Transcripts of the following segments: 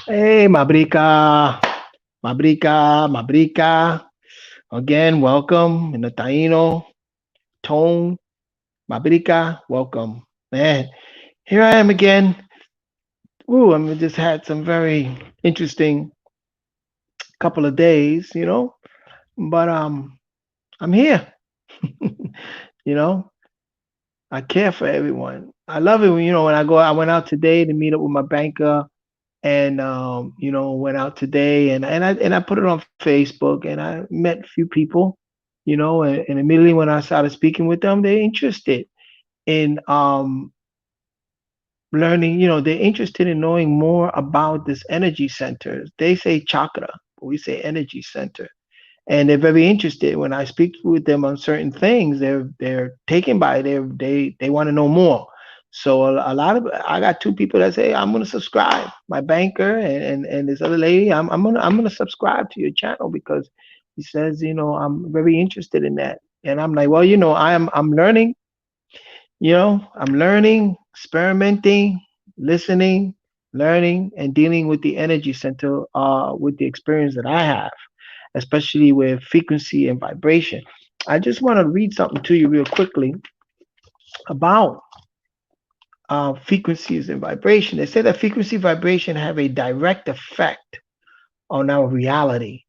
Hey, Mabrika. Again, welcome in the Taino tone. Mabrika, welcome. Man, here I am again. Ooh, I mean, just had some very interesting couple of days, but I'm here. you know, I care for everyone. I love it when when I went out today to meet up with my banker and went out today and I put it on Facebook and I met a few people, and immediately when I started speaking with them, they're interested in learning, they're interested in knowing more about this energy center. They say chakra, but we say energy center. And they're very interested. When I speak with them on certain things, they're taken by it. They want to know more. So a lot of I got two people that say I'm gonna subscribe. My banker and this other lady, I'm gonna subscribe to your channel because he says, I'm very interested in that. And I'm like, well, I'm learning, I'm learning, experimenting, listening, learning, and dealing with the energy center with the experience that I have, especially with frequency and vibration. I just want to read something to you real quickly about frequencies and vibration. They say that frequency vibration have a direct effect on our reality,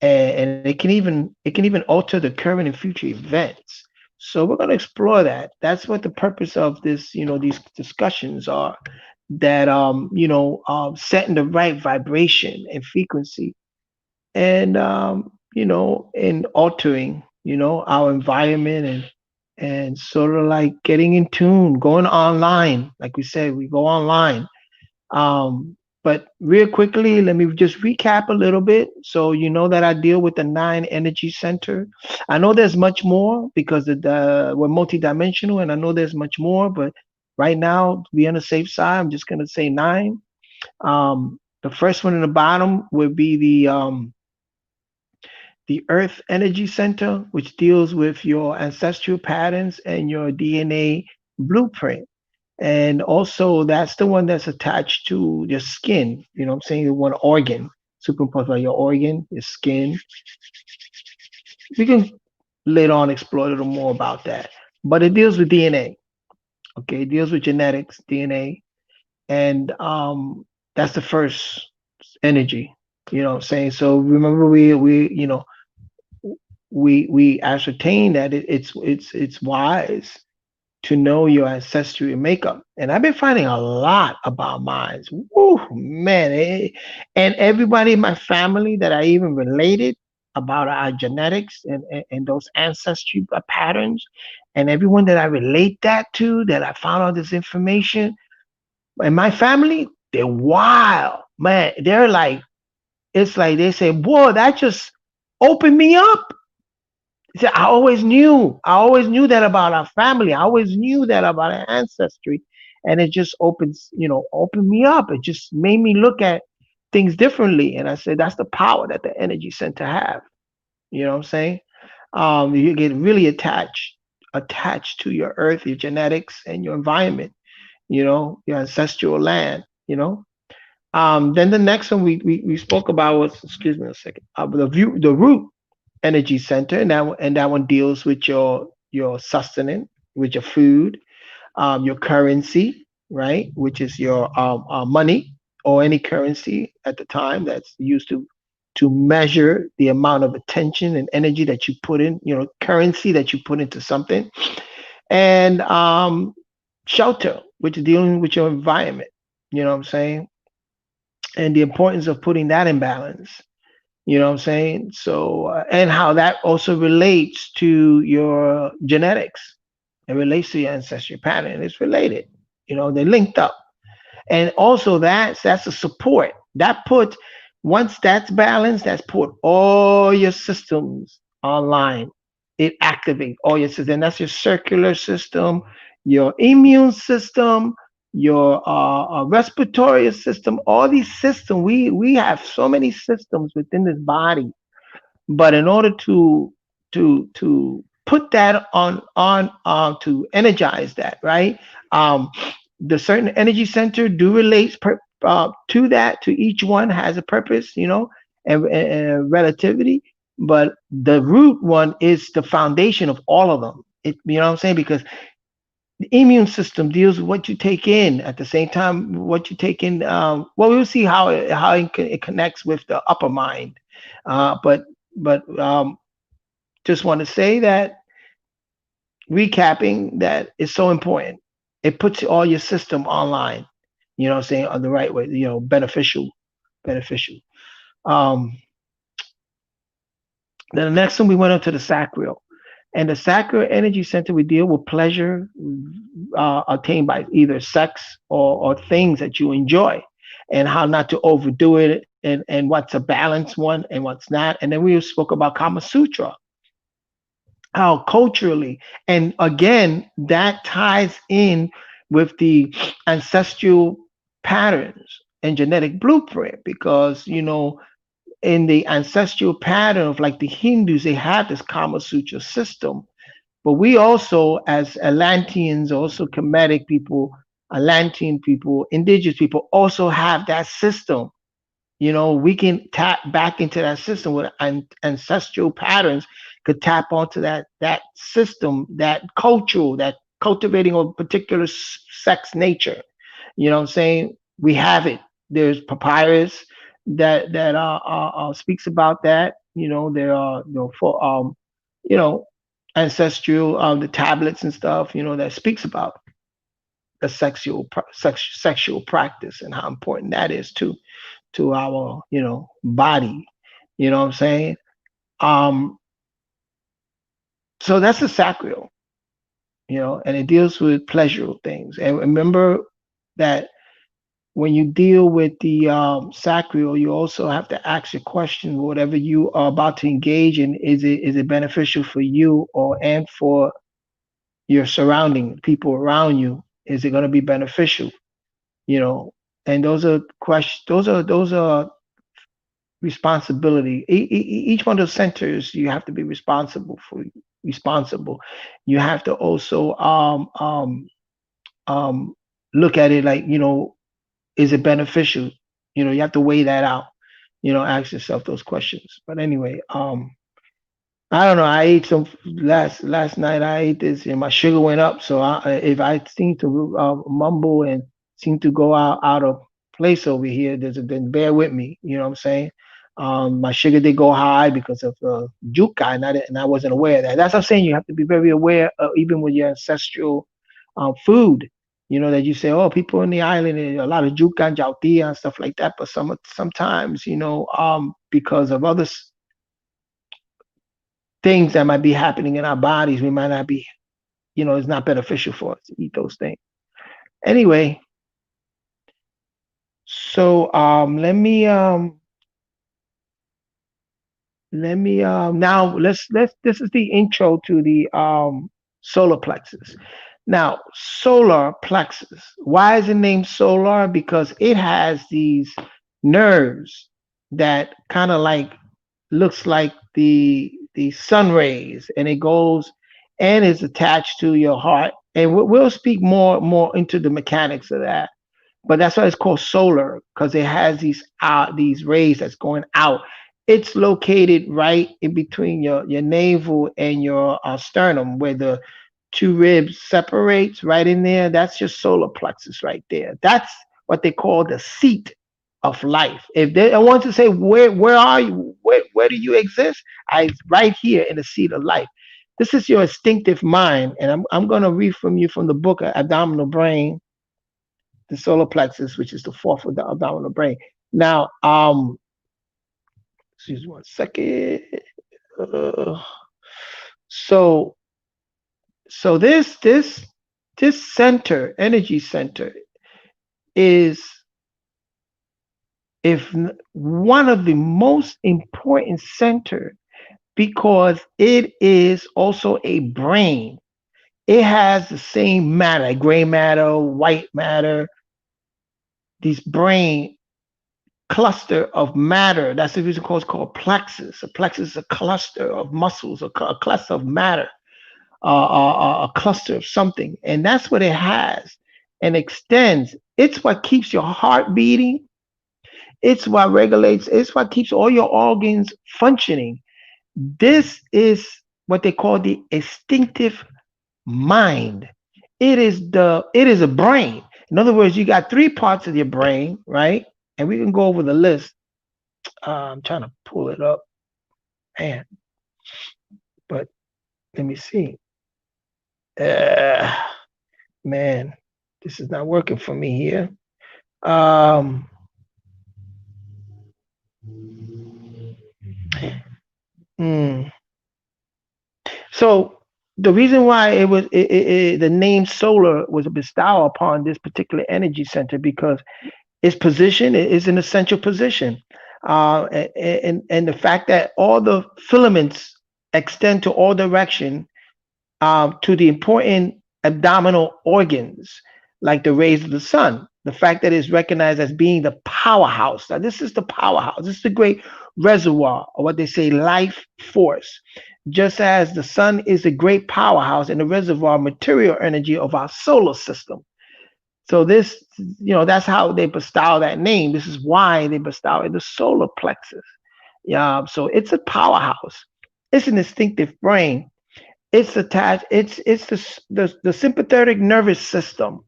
and it can even alter the current and future events. So we're going to explore that. That's what the purpose of this, these discussions are. That setting the right vibration and frequency and in altering our environment and sort of like getting in tune, going online. Like we said, we go online. But real quickly, let me just recap a little bit. So you know that I deal with the 9 energy center. I know there's much more because we're multidimensional, and I know there's much more. But right now, to be on the safe side, I'm just gonna say 9. The first one in the bottom would be the Earth Energy Center, which deals with your ancestral patterns and your DNA blueprint. And also, that's the one that's attached to your skin. You know what I'm saying? The one organ, superimposed by your organ, your skin. We can later on explore a little more about that. But it deals with DNA. Okay, it deals with genetics, DNA. And that's the first energy. You know what I'm saying? So remember we ascertain that it's wise to know your ancestry and makeup. And I've been finding a lot about mine. Woo, man. And everybody in my family that I even related about our genetics and those ancestry patterns, and everyone that I relate that to, that I found all this information, in my family, they're wild. Man, they're like, it's like they say, boy, that just opened me up. See, I always knew that about our family. I always knew that about our ancestry. And it just opened me up. It just made me look at things differently. And I said, that's the power that the energy center have. You know what I'm saying? You get really attached to your earth, your genetics, and your environment, your ancestral land, then the next one we spoke about was, excuse me a second, the root energy center, and that one deals with your sustenance, with your food, your currency, right, which is your money or any currency at the time that's used to measure the amount of attention and energy that you put in, currency that you put into something, and shelter, which is dealing with your environment. You know what I'm saying? And the importance of putting that in balance. You know what I'm saying? So, and how that also relates to your genetics. It relates to your ancestral pattern. It's related. They're linked up. And also that's a support. That put once that's balanced, that's put all your systems online. It activates all your systems. And that's your circular system, your immune system, your respiratory system, all these systems. We have so many systems within this body, but in order to put that on to energize that, right? Um, the certain energy center do relate to that, to each one has a purpose, and relativity. But the root one is the foundation of all of them. You know what I'm saying? Because the immune system deals with what you take in at the same time what you take in. Well, we'll see how it connects with the upper mind. But just want to say that recapping that is so important. It puts all your system online. You know what I'm saying, on the right way. Beneficial. Um, then the next one we went into the sacral. And the sacral energy center, we deal with pleasure attained by either sex or things that you enjoy, and how not to overdo it, and what's a balanced one and what's not. And then we spoke about Kama Sutra, how culturally, and again, that ties in with the ancestral patterns and genetic blueprint, because, in the ancestral pattern of like the Hindus, they have this Kama Sutra system. But we also, as Atlanteans, also Kemetic people, Atlantean people, indigenous people, also have that system. We can tap back into that system with ancestral patterns, could tap onto that system, that cultural, that cultivating a particular sex nature. You know what I'm saying? We have it. There's papyrus that speaks about that. There are, for you know ancestral, the tablets and stuff. That speaks about the sexual practice and how important that is to our body. You know what I'm saying? Um, so that's the sacral. And it deals with pleasurable things. And remember that when you deal with the sacral, you also have to ask your question: whatever you are about to engage in, is it beneficial for you and for your surrounding people around you? Is it going to be beneficial? You know, and those are questions. Those are responsibility. Each one of those centers, you have to be responsible for. Responsible. You have to also um, look at it like, is it beneficial? You have to weigh that out. Ask yourself those questions. But anyway, I don't know. I ate some last night. I ate this, and my sugar went up. So if I seem to mumble and seem to go out of place over here, then bear with me. You know what I'm saying? My sugar did go high because of jukai, and I wasn't aware of that. That's what I'm saying. You have to be very aware, even with your ancestral food. That you say, oh, people in the island, a lot of jukai and jautia and stuff like that. But sometimes, because of other things that might be happening in our bodies, we might not be, it's not beneficial for us to eat those things. Anyway, so let me now let's this is the intro to the solar plexus. Now, solar plexus. Why is it named solar? Because it has these nerves that kind of like looks like the sun rays, and it goes and is attached to your heart. And we'll speak more into the mechanics of that. But that's why it's called solar, because it has these rays that's going out. It's located right in between your navel and your sternum, where the two ribs separates, right in there. That's your solar plexus right there. That's what they call the seat of life. If I want to say, where are you? Where do you exist? Right here in the seat of life. This is your instinctive mind, and I'm gonna read from you from the book of Abdominal Brain, the solar plexus, which is the fourth of the abdominal brain. Now, excuse me 1 second. Uh, so this center, energy center, is if one of the most important center, because it is also a brain. It has the same matter, gray matter, white matter, these brain cluster of matter. That's the reason it's called plexus. A plexus is a cluster of muscles, a cluster of matter, a cluster of something, and that's what it has. and extends. It's what keeps your heart beating. It's what regulates, it's what keeps all your organs functioning. This is what they call the instinctive mind. It is a brain. In other words, you got three parts of your brain, right? And we can go over the list. I'm trying to pull it up, man. But let me see. Uh, man, this is not working for me here. Um, hmm. So the reason why the name solar was bestowed upon this particular energy center because its position is an essential position, and the fact that all the filaments extend to all direction to the important abdominal organs, like the rays of the sun. The fact that it's recognized as being the powerhouse. Now, this is the powerhouse. This is the great reservoir, or what they say, life force. Just as the sun is the great powerhouse and the reservoir material energy of our solar system. So this, that's how they bestow that name. This is why they bestow it the solar plexus. Yeah, so it's a powerhouse. It's an instinctive brain. It's attached. It's the sympathetic nervous system.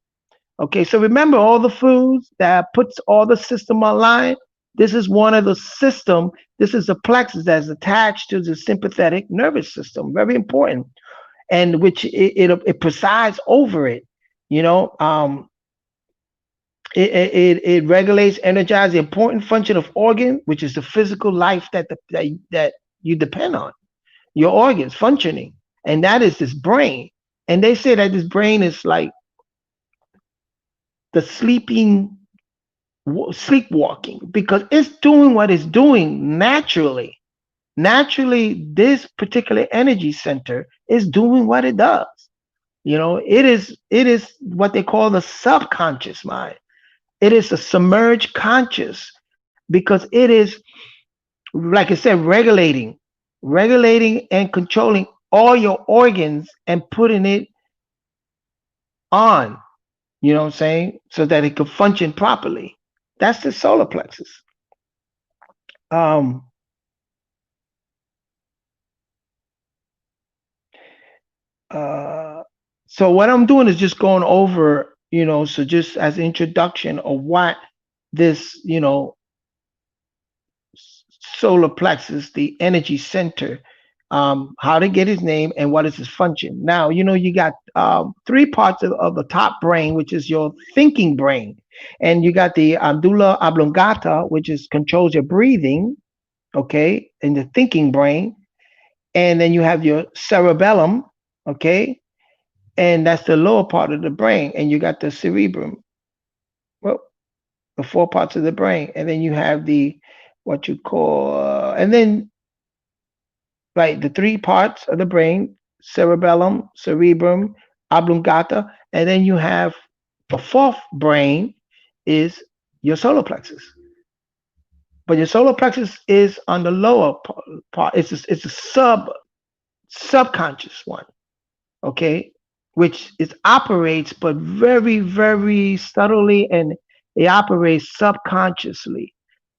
Okay, so remember all the foods that puts all the system online. This is one of the system. This is the plexus that's attached to the sympathetic nervous system. Very important, and which it presides over it. You know, it regulates, energizes the important function of organ, which is the physical life that you depend on, your organs functioning, and that is this brain. And they say that this brain is like the sleepwalking because it's doing what it's doing naturally. Naturally, this particular energy center is doing what it does. It is what they call the subconscious mind. It is a submerged conscious because it is, like I said, regulating and controlling all your organs and putting it on, what I'm saying, so that it could function properly. That's the solar plexus. Um, uh, so what I'm doing is just going over, so just as an introduction of what this, solar plexus, the energy center, how to get his name and what is his function. Now, you got three parts of the top brain, which is your thinking brain. And you got the medulla oblongata, which is controls your breathing, okay, in the thinking brain. And then you have your cerebellum, okay, and that's the lower part of the brain. And you got the cerebrum, well, the four parts of the brain. And then you have the what you call, and then right, the three parts of the brain: cerebellum, cerebrum, oblongata, and then you have the fourth brain is your solar plexus. But your solar plexus is on the lower part. It's a subconscious one, okay, which it operates but very, very subtly, and it operates subconsciously.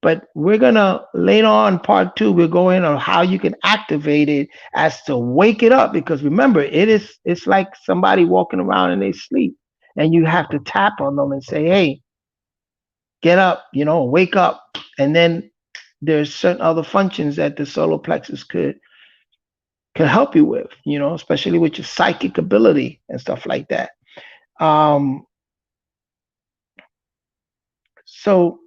But we're gonna later on part two, we're going on how you can activate it as to wake it up, because remember, it's like somebody walking around in their sleep, and you have to tap on them and say, hey, get up, wake up. And then there's certain other functions that the solar plexus could help you with, especially with your psychic ability and stuff like that. Um, so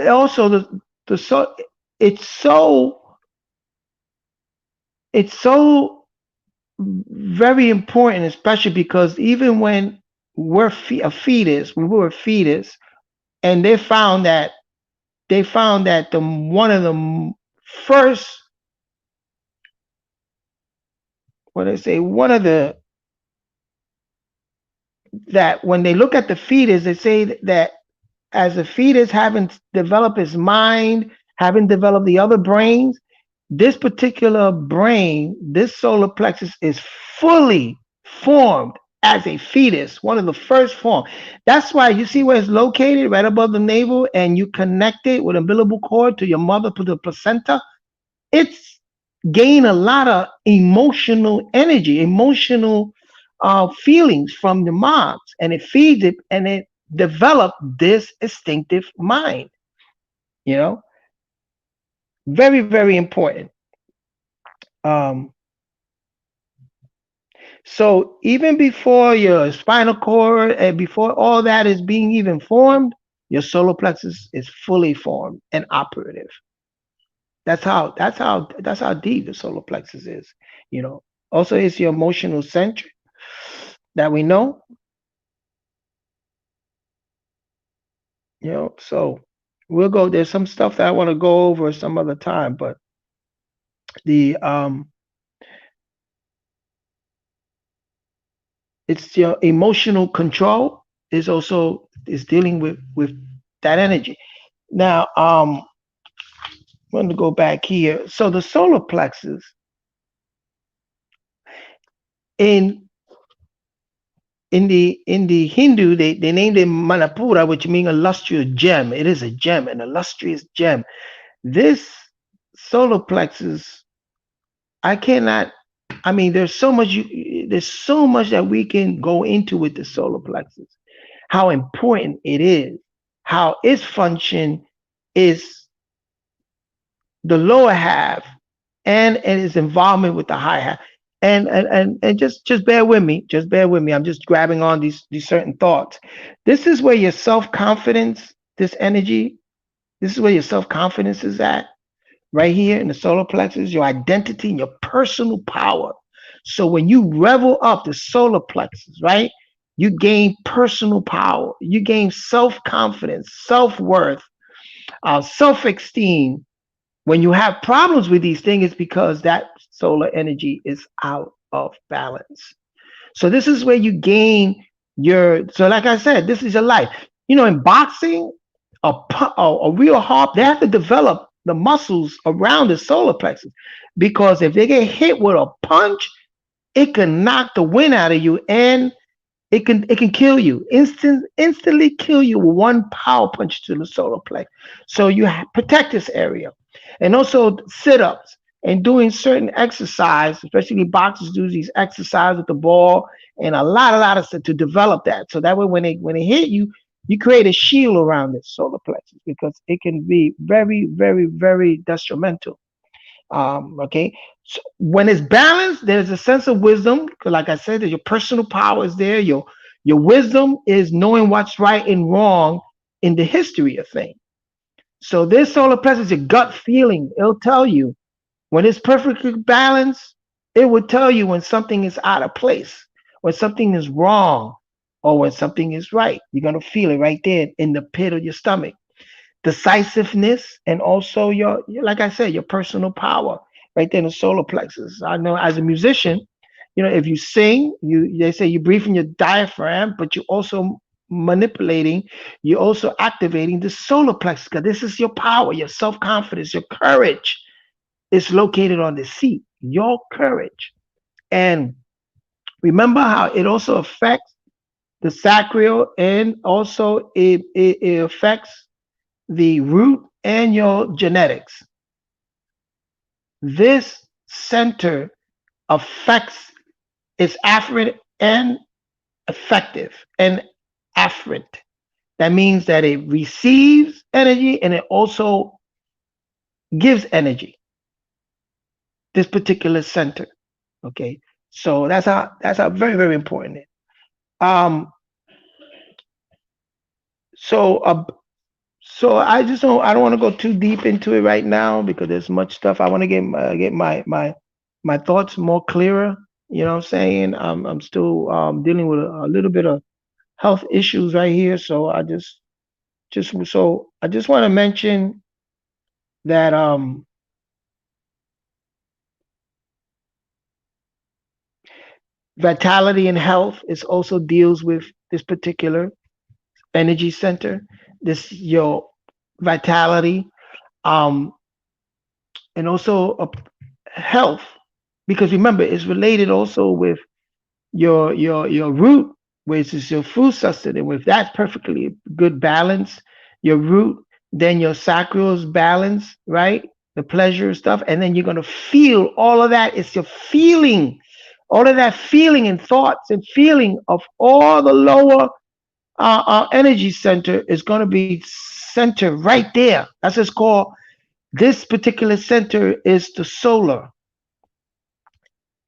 also the so it's so it's so very important, especially because even when a fetus, when we were a fetus, and they found that the one of the first, what they say, one of the that when they look at the fetus, they say that as a fetus haven't developed his mind, haven't developed the other brains, this particular brain, this solar plexus is fully formed as a fetus, one of the first form. That's why you see where it's located, right above the navel, and you connect it with umbilical cord to your mother, to the placenta. It's gain a lot of emotional energy, emotional feelings from the moms, and it feeds it, and it developed this instinctive mind. You know, very, very important. Um, so even before your spinal cord and before all that is being even formed, your solar plexus is fully formed and operative. That's how deep the solar plexus is. You know. Also, it's your emotional center that we know. You know. So we'll go. There's some stuff that I want to go over some other time, but the it's your emotional control is also is dealing with that energy. Now, I'm going to go back here. So the solar plexus in in the Hindu, they named it Manapura, which means illustrious gem. It is a gem, an illustrious gem. This solar plexus, I cannot. I mean, there's so much that we can go into with the solar plexus. How important it is, how its function is the lower half and its involvement with the high half. And just bear with me. Just bear with me. I'm just grabbing on these certain thoughts. This is where your self-confidence, this energy, this is where your self-confidence is at, right here in the solar plexus, your identity and your personal power. So when you revel up the solar plexus, right, you gain personal power, you gain self-confidence, self-worth, self-esteem. When you have problems with these things, it's because that solar energy is out of balance. So this is where you gain so like I said, this is your life. You know, in boxing, a real harp, they have to develop the muscles around the solar plexus because if they get hit with a punch, it can knock the wind out of you and it can kill you instantly kill you with one power punch to the solar plexus. So you protect this area, and also sit-ups and doing certain exercise, especially boxers do these exercise with the ball and a lot of stuff to develop that. So that way when they hit you, you create a shield around the solar plexus because it can be very, very, very detrimental. Okay. So when it's balanced, there's a sense of wisdom. 'Cause like I said, your personal power is there. Your wisdom is knowing what's right and wrong in the history of things. So this solar plexus is your gut feeling. It'll tell you when it's perfectly balanced. It will tell you when something is out of place, when something is wrong, or when something is right. You're gonna feel it right there in the pit of your stomach. Decisiveness, and also like I said, your personal power right there in the solar plexus. I know as a musician, if you sing, they say you breathe in your diaphragm, but you also manipulating, you're also activating the solar plexus because this is your power, your self-confidence, your courage is located on the seat, your courage. And remember how it also affects the sacral, and also it affects the root and your genetics. This center affects is afferent and effective and afferent. That means that it receives energy and it also gives energy. This particular center. Okay. So that's how very, very important. Um so So I don't want to go too deep into it right now because there's much stuff. I want to get my thoughts more clearer. You know what I'm saying? I'm still dealing with a little bit of health issues right here. So I just want to mention that vitality and health is also deals with this particular energy center. This your vitality, um, and also health, because remember it's related also with your root, which is your food sustenance. With that perfectly good balance, your root, then your sacral's balance, right? The pleasure stuff, and then you're gonna feel all of that. It's your feeling, all of that feeling and thoughts and feeling of all the lower energy center is gonna be centered right there. That's what's called. This particular center is the solar.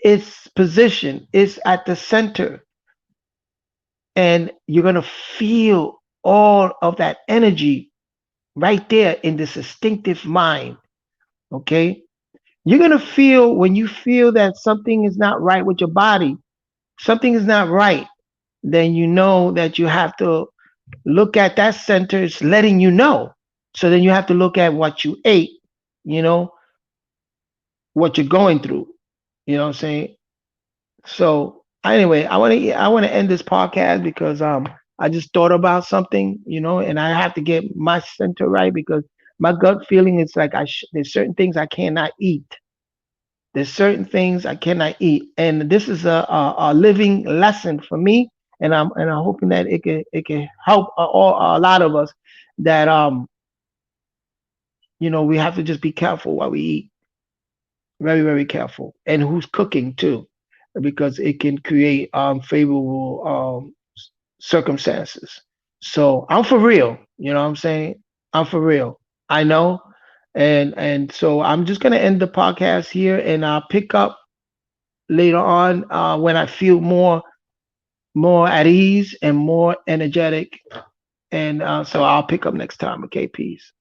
Its position is at the center, and you're going to feel all of that energy right there in this instinctive mind. Okay, you're going to feel, when you feel that something is not right with your body, something is not right, then you know that you have to look at that center. It's letting you know. So then you have to look at what you ate, you know, what you're going through, you know what I'm saying? So anyway, I want to end this podcast because I just thought about something, and I have to get my center right because my gut feeling is like there's certain things I cannot eat. There's certain things I cannot eat, and this is a living lesson for me. And I'm hoping that it can help a lot of us, that we have to just be careful what we eat. Very, very careful, and who's cooking too, because it can create favorable circumstances. So I'm for real. You know what I'm saying? I'm for real. I know. And so I'm just gonna end the podcast here, and I'll pick up later on when I feel more at ease and more energetic. And so I'll pick up next time. Okay, peace.